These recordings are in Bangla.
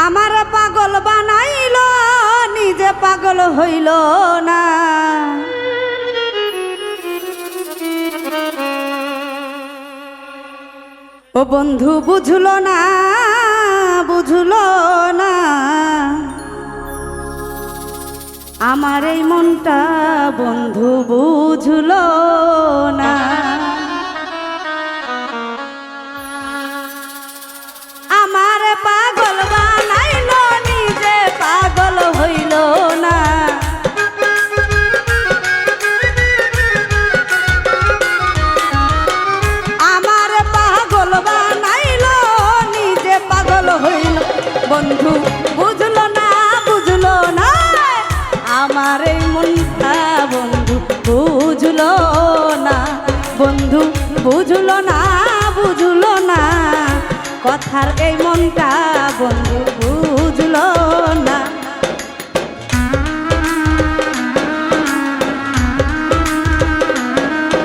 আমার পাগল বানাইল নিজে পাগল হইল না। ও বন্ধু বুঝলো না, বুঝলো না আমার এই মনটা, বন্ধু বুঝলো না। আমার পাগল বানাইল নিজে পাগল হইল না। আমার পাগল বানাইল নিজে পাগল হইল, বন্ধু বুঝলো না, বুঝলো না আমার এই মনটা, বন্ধু বুঝলো না। বন্ধু বুঝলো না, বুঝলো না কথার এই মনটা, বন্ধু বুঝলো না।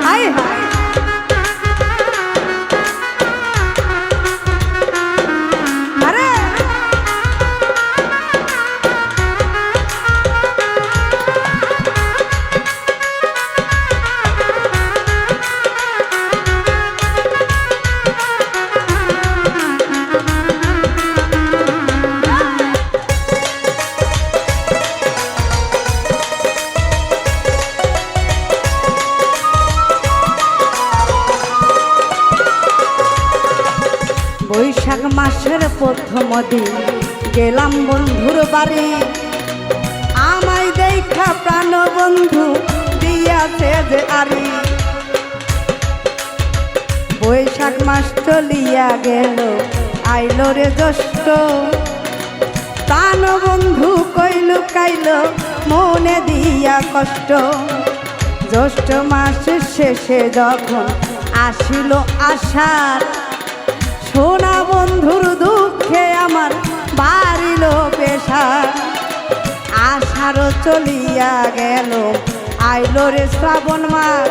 হায় হায় আরে বৈশাখ মাসের প্রথম দিন গেলাম বন্ধুর বাড়ি, আমায় দেখা প্রাণ বন্ধু দিয়াছে যে আরি। বৈশাখ মাস চলিয়া গেল আইল রে জ্যৈষ্ঠ, প্রাণ বন্ধু কইল কাইল মনে দিয়া কষ্ট। জ্যৈষ্ঠ মাসের শেষে যখন আসিল আষাঢ়, সোনা বন্ধুর দুঃখে আমার বাড়িল পেশার। আষাঢ় চলিয়া গেল আইল রে শ্রাবণ মাস,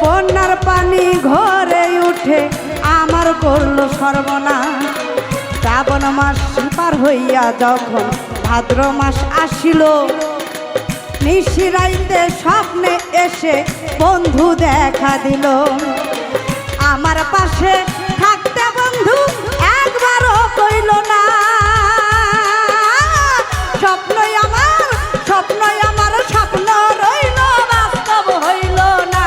বন্যার পানি ঘরে উঠে আমার করলো সর্বনাশ। শ্রাবণ মাস পার হইয়া যখন ভাদ্র মাস আসিল, নিশিরাইতে স্বপ্নে এসে বন্ধু দেখা দিল। আমার পাশে থাকতে বন্ধু একবারও কইল না, স্বপ্নই আমার, স্বপ্নই আমার স্বপ্ন রইল, বাস্তব হইল না।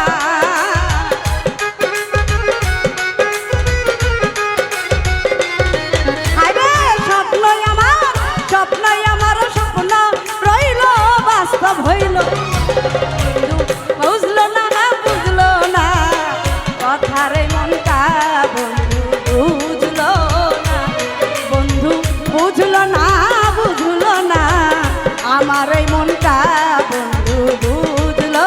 আরে স্বপ্নই আমার, স্বপ্নই আমার স্বপ্ন রইল, বাস্তব হইল। বুঝলো না, বুঝলো না কথার মনটা, বন্ধু বুঝলো না। বন্ধু বুঝলো না, বুঝলো না আমার এই মনটা, বন্ধু বুঝলো।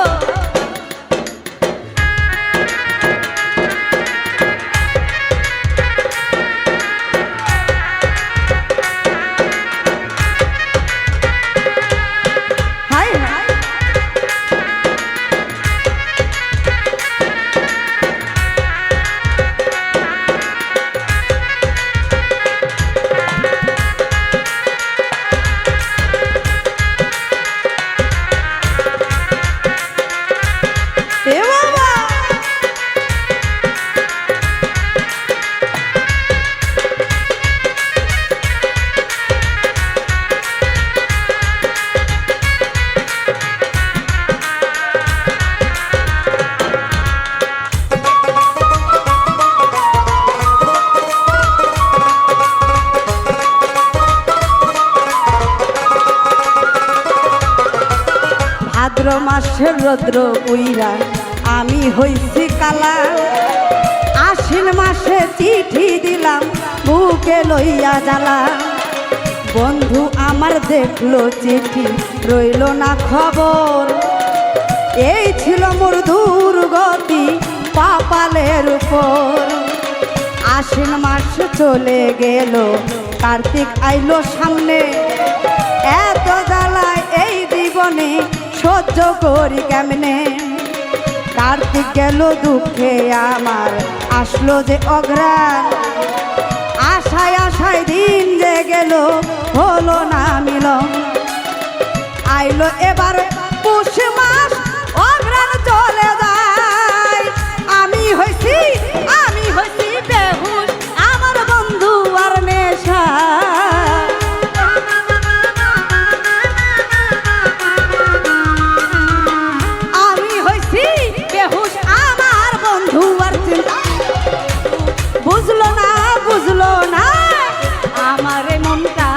হায় হায় ভাদ্র মাসের রৌদ্র উইরা আমি হইছি কালা, আশ্বিন মাসে চিঠি দিলাম বুকে লইয়া জ্বালা। বন্ধু আমার দেখলো চিঠি, রইল না খবর, এই ছিল মোর দুর্গতি কপালের উপর। আশ্বিন মাস চলে গেল, কার্তিক আইলো সামনে, এত জ্বালায় এই জীবনে সহ্য করি কেমনে। কার্তিক গেল দুঃখে আমার, আসলো যে অঘ্রাণ, আশা আশায় আশায় দিন যে গেল হলো না মিলন। আইলো এবার পুষ মাস অগ্রাণ চলে যায়, আমি হইছি বেহুশ আমার বন্ধু আর নেশা। আমি হইছি বেহুশ আমার বন্ধু আর চিন্তা বুঝলো না আমার মনটা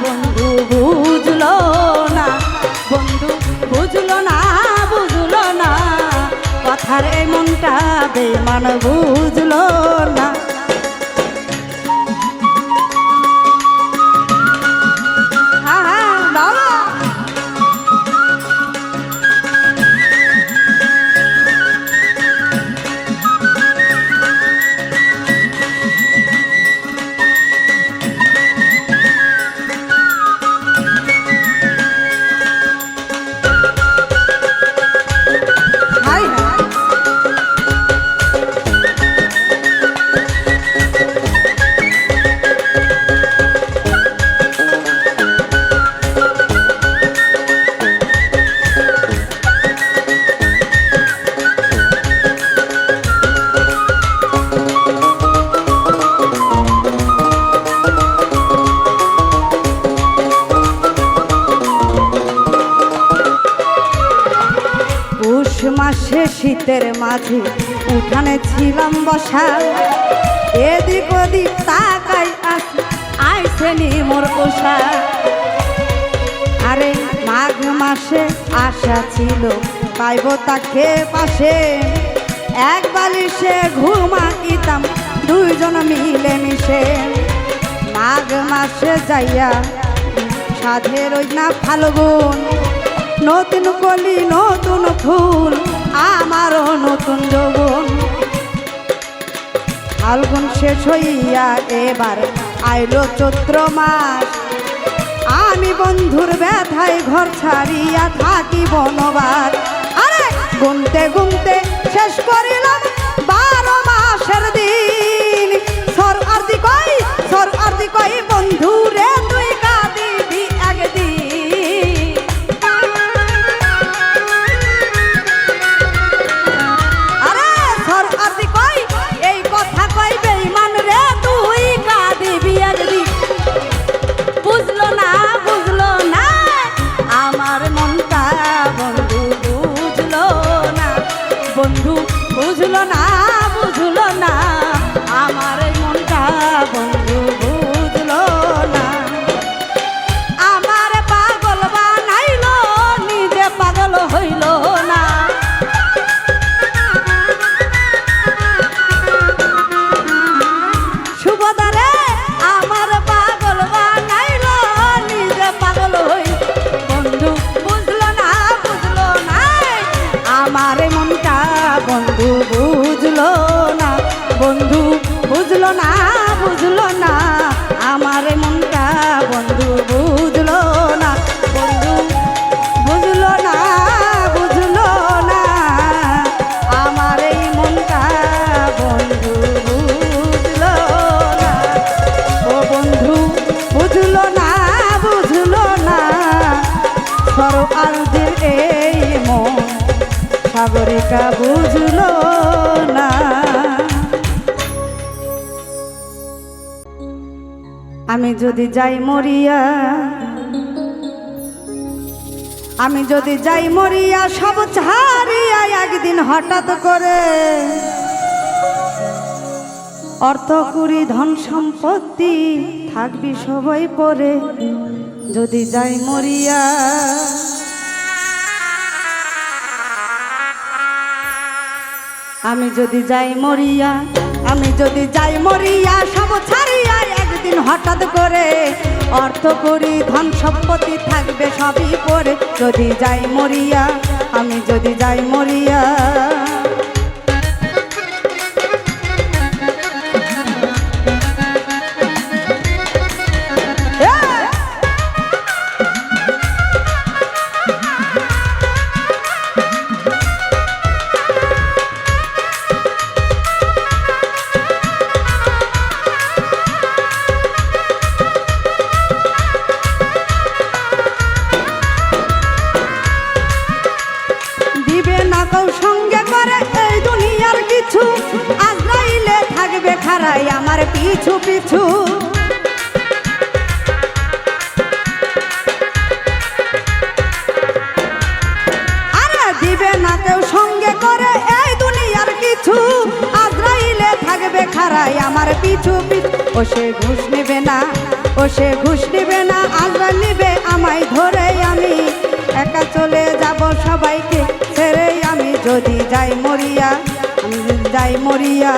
বন্ধু বুঝলো না, বন্ধু বুঝলো না কথার এই মনটা বেমান বুঝলো না। মাসে শীতের মাঝে উঠানে ছিলাম বসা, এদিক ওদিক তাকাই আইসে নি মোর পোষা। আরে মাঘ মাসে আশা ছিল পাইব তাকে পাশে, এক বালিশে ঘুমাকিতাম দুইজন মিলে মিশে। মাঘ মাসে যাইয়া সাধের ওই না ফাল্গুন, নতুন কলি নতুন ফুল আমারও নতুন যৌবন। ফাল্গুন শেষ হইয়া এবার আইলো চৈত্র মাস, আমি বন্ধুর ব্যথায় ঘর ছাড়িয়া থাকি বনবাস। আরে গুনতে গুনতে শেষ করিলাম 12 মাসের দিন, সর আরতি কই বন্ধু রে তুই কাঁদিবি একদিন। আরে সর আরতি কই এই কথা কই বেঈমান রে তুই কাঁদিবি একদিন। বুঝলো না আমার মনটা বন্ধু বুঝলো না, বন্ধু বুঝলো না আমার মনটা বন্ধু বুঝলো না। আমার পাগল বানাইলো নিজে পাগল হইল না। সুভদ্রে আমার পাগল বানাইলো নিজে পাগল হইল, বন্ধু বুঝলো না আমার মনটা বন্ধু বুঝলো না, বন্ধু বুঝলো না আমার মনটা বন্ধু বুঝলো না, বন্ধু বুঝলো না আমার এই মনটা বন্ধু বুঝলো না। ও বন্ধু বুঝলো না সর আলদের এই মন সাগরিকা বুঝলো না। আমি যদি যাই মরিয়া সব ছাড়িয়া একদিন হঠাৎ করে অর্থ কুড়ি ধন সম্পত্তি থাকবি সবাই পরে। যদি যাই মরিয়া আমি যদি যাই মরিয়া সব ছাড়িয়া একদিন হঠাৎ করে অর্থ করি ধন সম্পত্তি থাকবে সবই পরে। যদি যাই মরিয়া আমি যদি যাই মরিয়া খাড়াই আমার পিছু পিছু। আরে দিবে না কেউ সঙ্গে করে এই দুনিয়ার কিছু, আজরাইলে থাকবে খাড়াই আমার পিছু পিছু। ও সে ঘুষ নেবে না, ও সে ঘুষ নেবে না, আজরাইল নিবে আমায় ধরে। আমি একা চলে যাব সবাইকে ছেড়ে, আমি যদি যাই মরিয়া, আমি যদি যাই মরিয়া।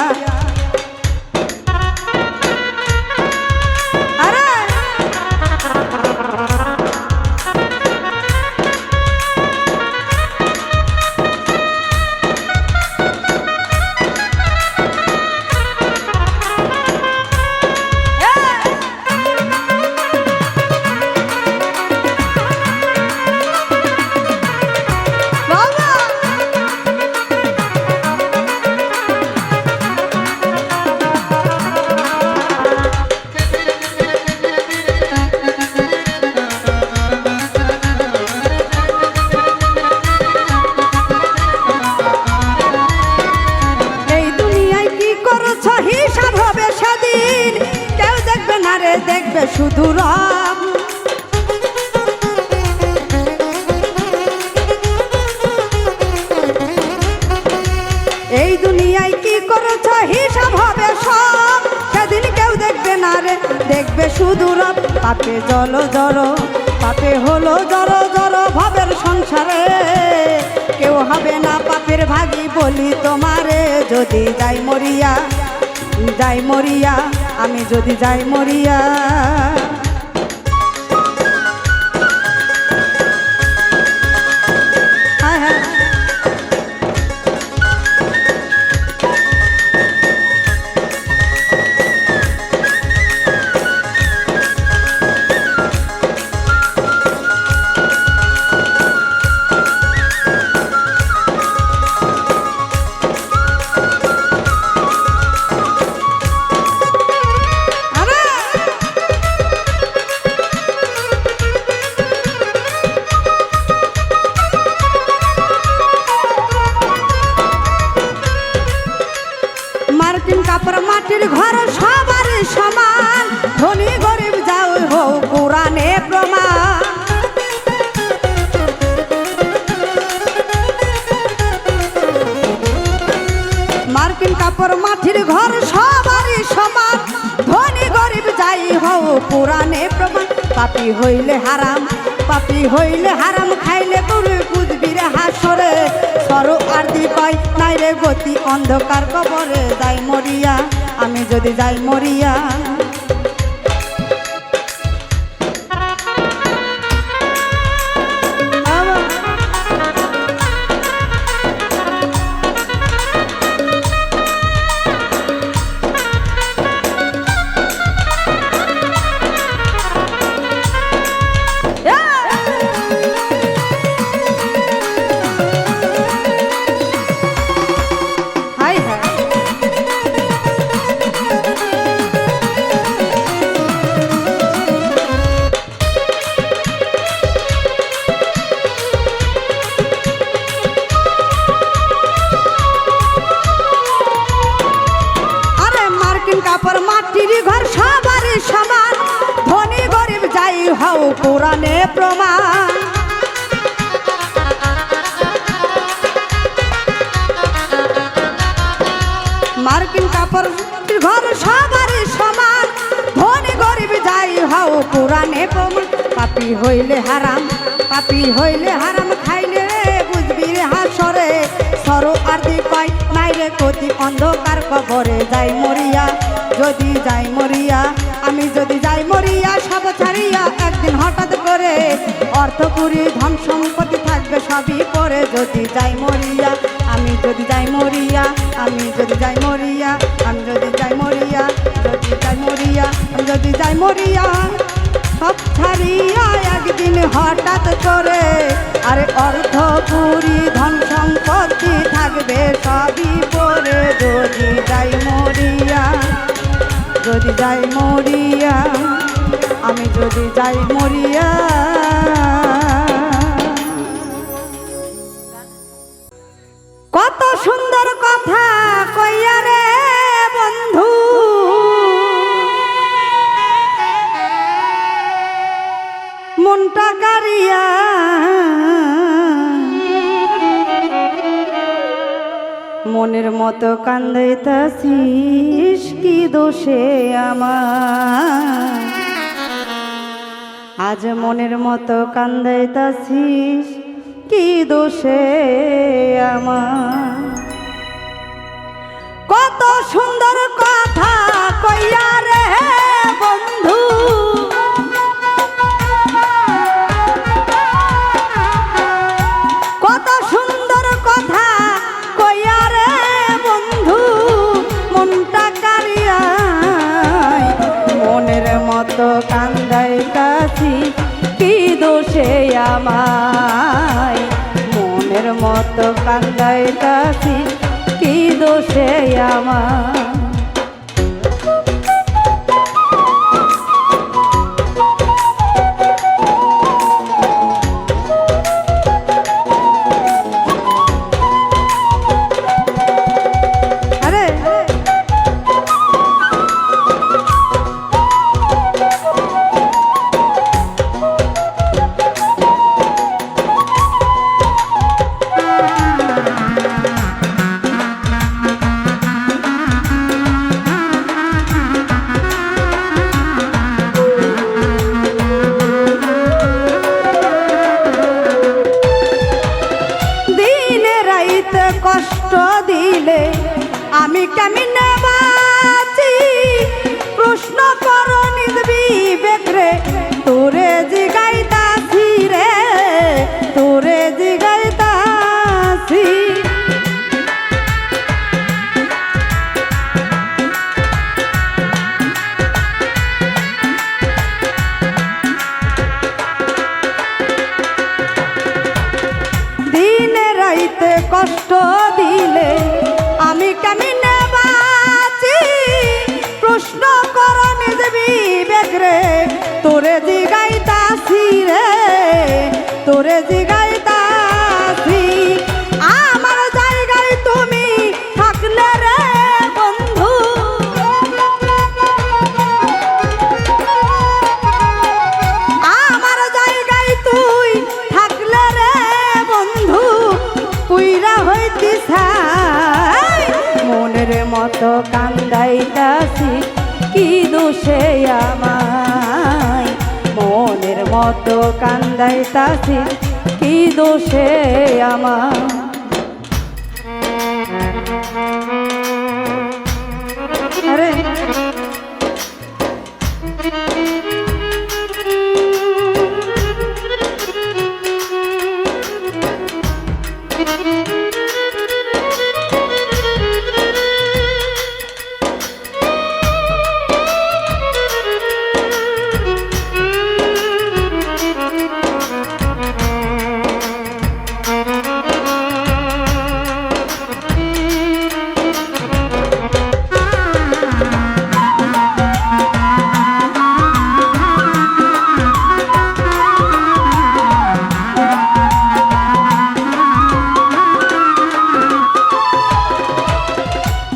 দেখবে শুধু রব, এই দুনিয়ায় কি করেছ হিসাব হবে সব, সেদিন কেউ দেখবে না রে, দেখবে শুধু রব। পাপে জল জড়, পাপে হলো জড় জড় ভাবের সংসারে, কেউ হবে না পাপের ভাগী বলি তোমারে। যদি যাই মরিয়া, যাই মরিয়া, আমি যদি যাই মরিয়া। মাটির ঘর সবার সমান, ধনী গরিব যাও হও কোরআনে প্রমাণ। মার্কিন কাপড় মাটির ঘর সবার সমান, ধনী গরিব যাই হও কোরআনে প্রমাণ। পাপী হইলে হারাম, পাপী হইলে হারাম, খাইলে গরু বুঝবি রে হাসরে। সর আর দি পাই নাই রে গতি, অন্ধকার কবরে যাই মরিয়া, আমি যদি যাই মরিয়া। মাটির ঘর সবার সমান, ধনী গরিব যাই হও কোরআনে প্রমাণ। মার্কিন কাপড় ঘর সবার সমান, ধনী গরিব যাই হও কোরআনে প্রমাণ। পাপী হইলে হারাম, পাপী হইলে হারাম, খাইলে বুঝবি রে হাসরে। সর আর দি পাই নাই রে গতি, অন্ধকার কবরে যাই মরিয়া, যদি যাই মরিয়া। আমি যদি যাই মরিয়া, সব ছাড়িয়া একদিন হঠাৎ করে, অর্থ পুরি ধন সম্পত্তি থাকবে সবই পরে। যদি যাই মরিয়া, আমি যদি যাই মরিয়া, আমি যদি যাই মরিয়া, আমি যদি যাই মরিয়া, যদি যাই মরিয়া, আমি যদি যাই মরিয়া। সব ছাড়িয়া একদিন হঠাৎ করে, আরে অর্থ পুরি ধন সম্পত্তি থাকবে সবই পরে। যদি যাই মরিয়া, যদি যাই মরিয়া, আমি যদি যাই মরিয়া। কত সুন্দর কথা কইয়া রে বন্ধু, মনটা কারিয়া মনের মতো কান্দাইতাছিস কি দোষে আমার আজ মনের মতো কান্দাইতাছিস কি দোষে আমার কত সুন্দর কথা কইয়া রে বন্ধু কত সুন্দর কথা কইয়া রে বন্ধু মনটা কারিয়া মনের মতো কান্দাইতাছি কি দোষে আমায় মনের মতো কান্দাইতাছি কি দোষে আমার কষ্ট দিলে আমি কেমনে বাঁচি প্রশ্ন কর নিজ বিবেক রে তোরে জিগাইতাছি রে তোরে জিগাইতাছি দিনে রাইতে কষ্ট দিলে আমি কেমনে বাঁচি প্রশ্ন কর নিজ বিবেক রে তোরে জিগাইতাছি রে তোরে জিগাইতাছি আমার জায়গায় তুমি থাকলে রে বন্ধু আমার জায়গায় তুই থাকলে রে বন্ধু পুইরা হইতি ছাই মনের মতো কান্দাইতাছি কি দোষে আমায় মনের মতো কান্দাইতাছি কি দোষে আমার আরে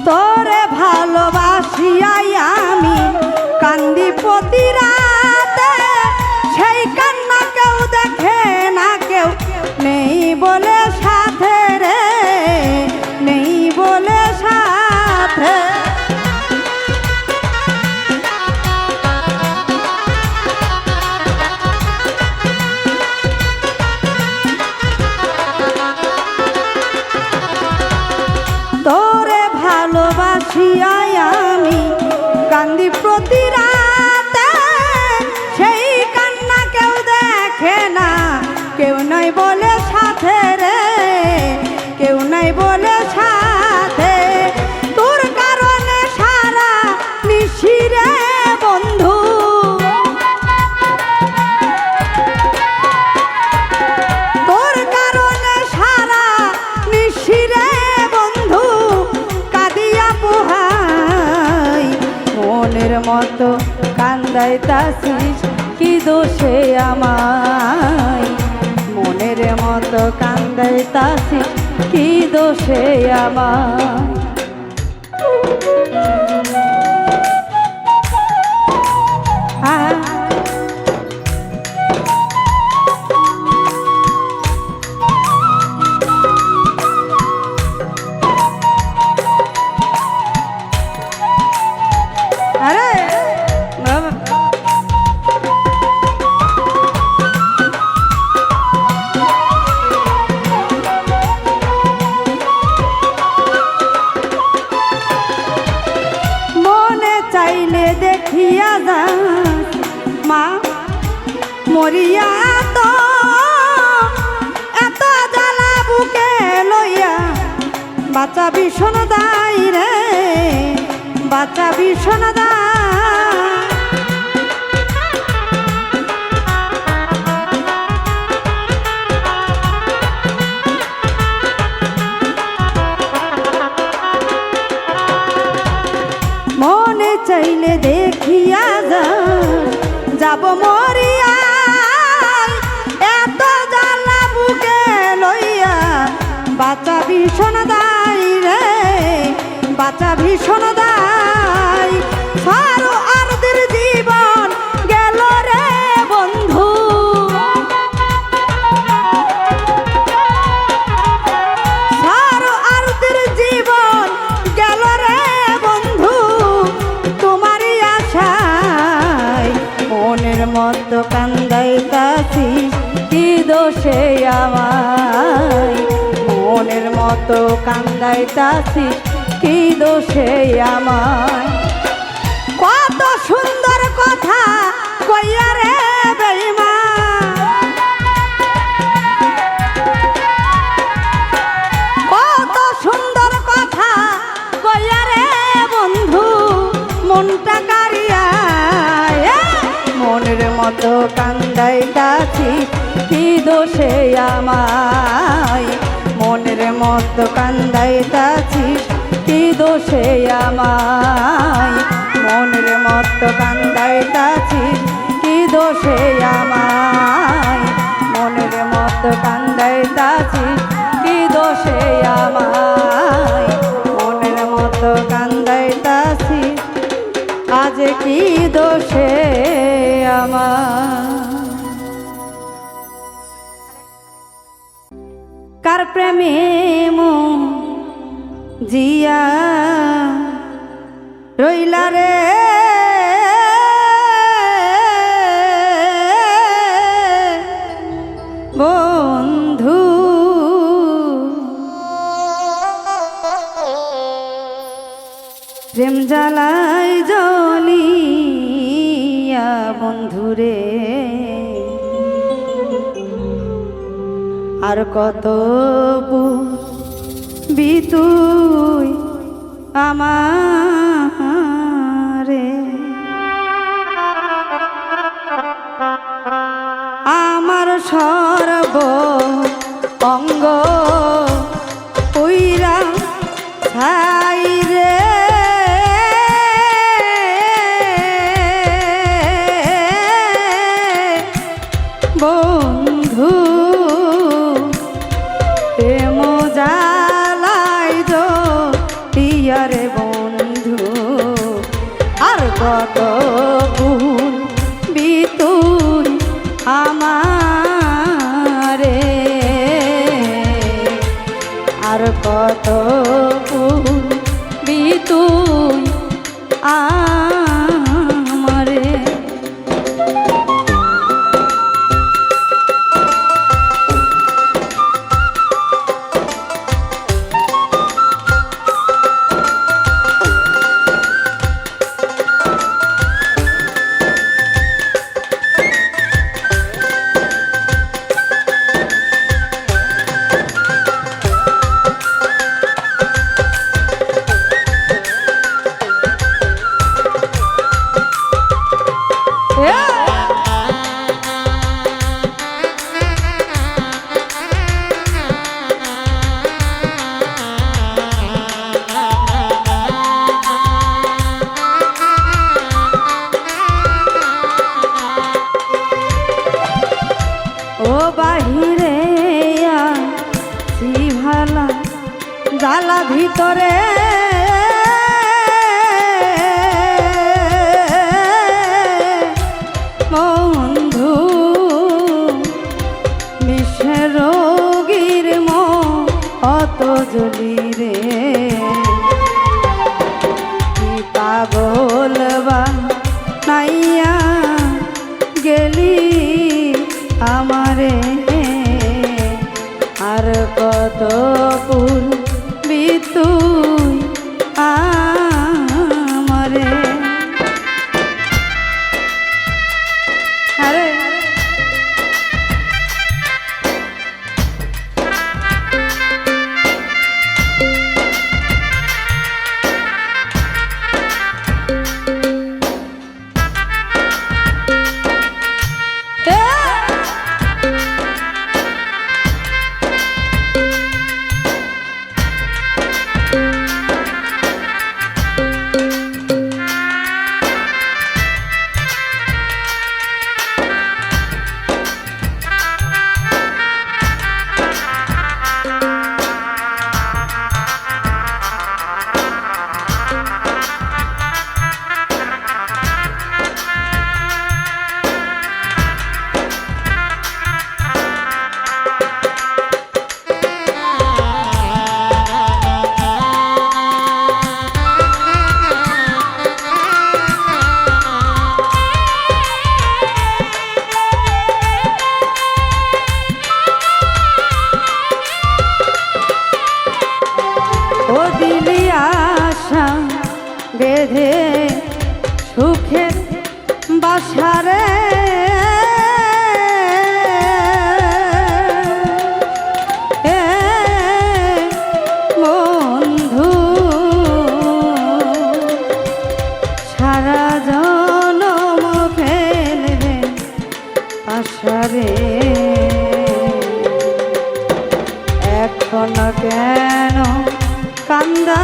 তোরে ভালোবাসিয়াই আমি কান্দি প্রতি রাতে সেই কান্না কেউ দেখে না কেউ নেই বলে সাথে রে নেই বলে সাথে তোরে ভালোবাসিয়াই আমি কান্দি প্রতি রাতে সেই কান্না কেউ দেখে না কেউ নাই বলে সাথে রে কেউ নাই বলে সাথে তোর কারণে সারা নিশি রে বন্ধু তোর কারণে সারা নিশি রে বন্ধু কাঁদিয়া পোহাই মনের মতো কান্দাইতাছিস কি দোষে আমায় মনের মতো কান্দাইতাছিস কি দোষে আমার মরিয়া তো এত জ্বালা বুকে লইয়া বাচ্চা ভীষণ দায় রে বাচ্চা ভীষণ দায় মনে চাইলে দেখিয়া যাব মরিয়া এত জ্বালা বুকে লইয়া বাচ্চা ভীষণ দায় রে বাচ্চা ভীষণ দায় সারো আরদের জীবন গেল রে বন্ধু সারো আরদের জীবন গেল রে বন্ধু তোমারই আশায় মনের মতো কান্দাইতাছি কি দোষে আমায় মনের মতো কান্দাইতাছি কি দোষে আমায় কত সুন্দর কথা কইয়া রে বেঈমান কত সুন্দর কথা কইয়া রে বন্ধু মনটা কারিয়া মনের মতো কান্দাইতাছি কি দোষে আমায় মনের মতো কান্দাইতাছি কি দোষে আমায় মনের মতো কান্দাইতাছি কি দোষে আমায় মনের মতো কান্দাইতাছি কি দোষে আমায় মনের মতো কান্দাইতাছি আজ কি দোষে আমার কার প্রেমে মন জিয়া রইলা রে বন্ধু প্রেম জ্বালাই জ্বলিয়া বন্ধুরে আর কত বিতুই আমারে আমার সর্ব অঙ্গ উইরা ছাই রে বন্ধু প্রেম জ্বালাই রে বন্ধু আর কত গুণ বিতুই আমারে আর কত গুণ বিতুই আমারে বাহিরে আছি ভালা জ্বালা ভিতরে বন্ধু বিষে রোগীর অত জ্বলি রে কি পাগল বা নাইয়া গেলি আমারে আর কত ফুল বিতুই আমারে আরে আশারে এখন কেন কান্দা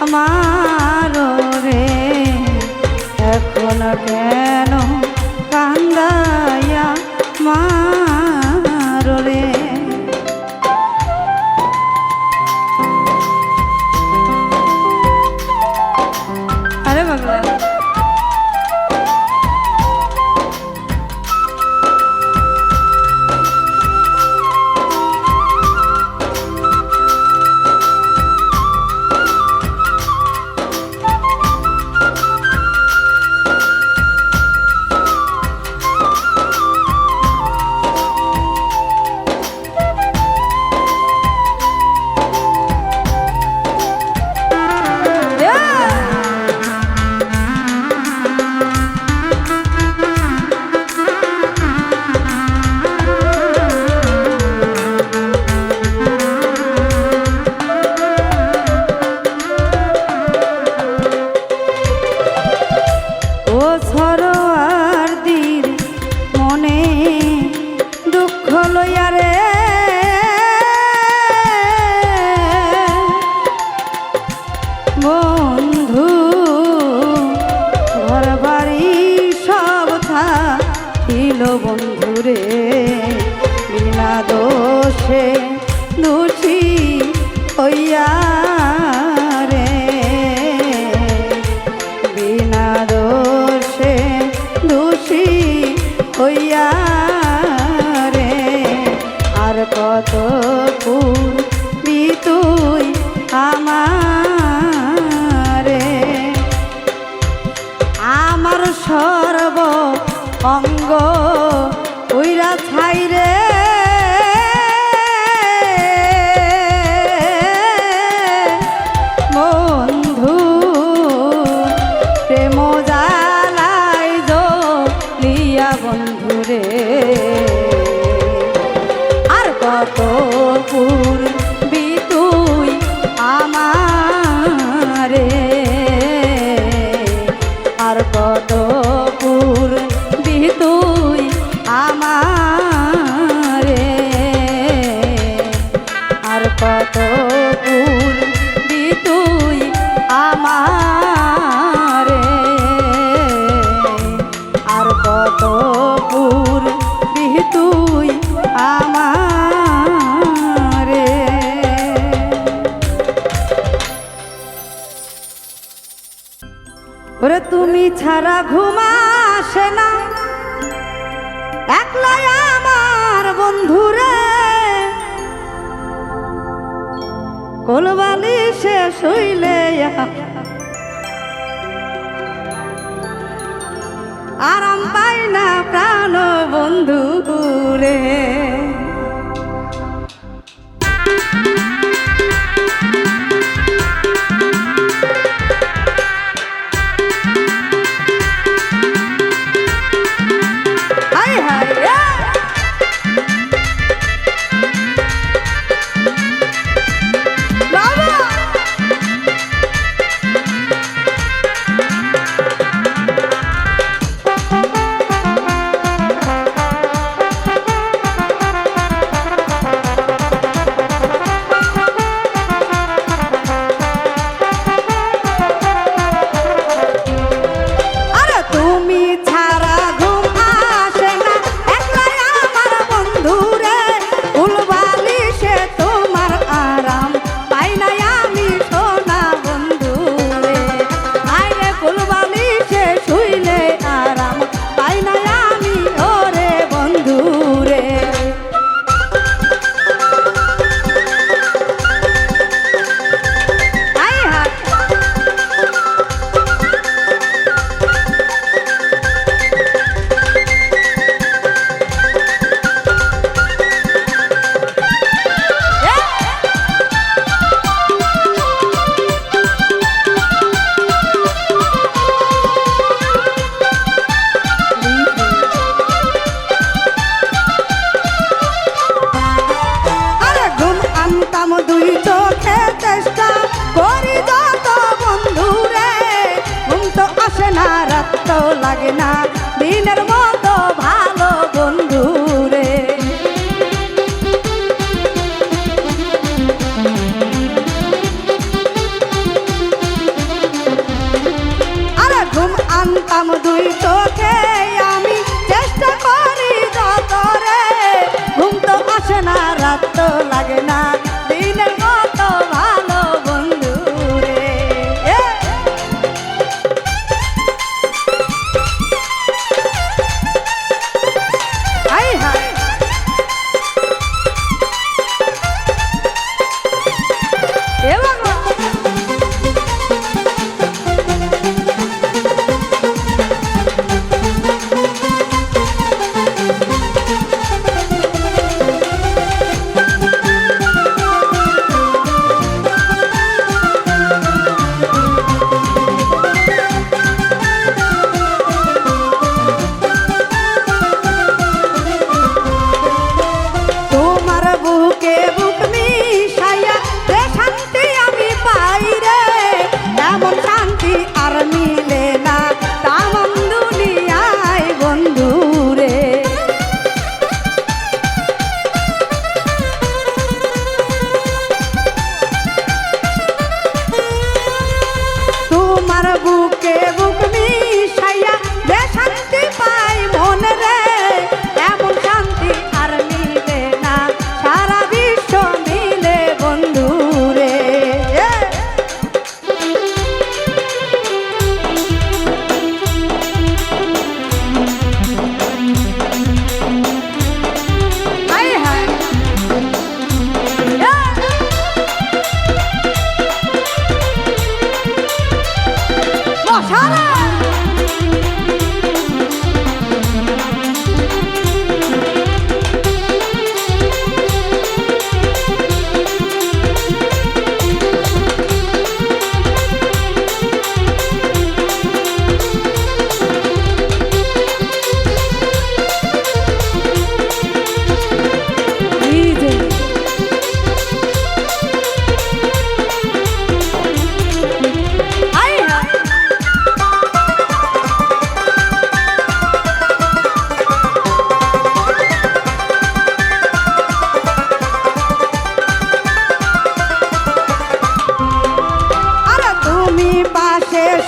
আমার রে এখন কেন কান্দাইয়া আমার রে আরে বাংলা বন্ধু ঘর বাড়ি সব থাকিল বন্ধুরে বিনা দোষে দোষী হইয়া রে বিনা দোষে দোষী হইয়া রে আর কত পূর্বি তুই আমার সর্ব অঙ্গ উইরা ছাই রে বন্ধু প্রেম জালাই জ্বলিয়া বন্ধু রে আর কত পূর্বি তুই আমারে আর কত পূর্বি তুই আমারে আর কত পূর্বি তুই আমারে আর কত পূর্বি তুই আমারে ওরে তুমি ছাড়া ঘুম আসে না একলাই আমার বন্ধুরে কোলবালি সে শুইলে আরাম পাই না প্রাণ বন্ধুরে লাগে না দিনের মতো ভালো তো লাগে না দিনের মতো ভালো বন্ধু রে। হাই হাই এবং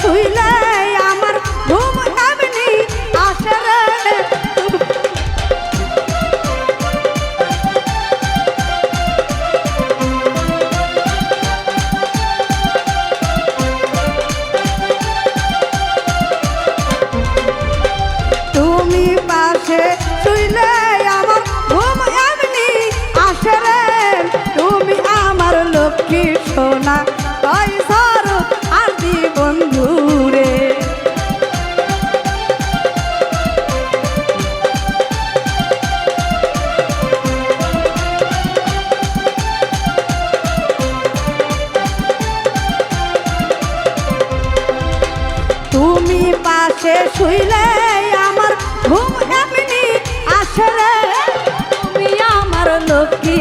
শুইলে আমার ঘুম এমনি আসে রে। তুমি পাশে শুইলে আমার ঘুম এমনি আসে রে। তুমি আমার লক্ষ্মী সোনা তাই সারো আর দি বন্ধু রে। তুমি পাশে শুইলে আমার ঘুম এমনি আসে রে। তুমি আমার লক্ষ্মী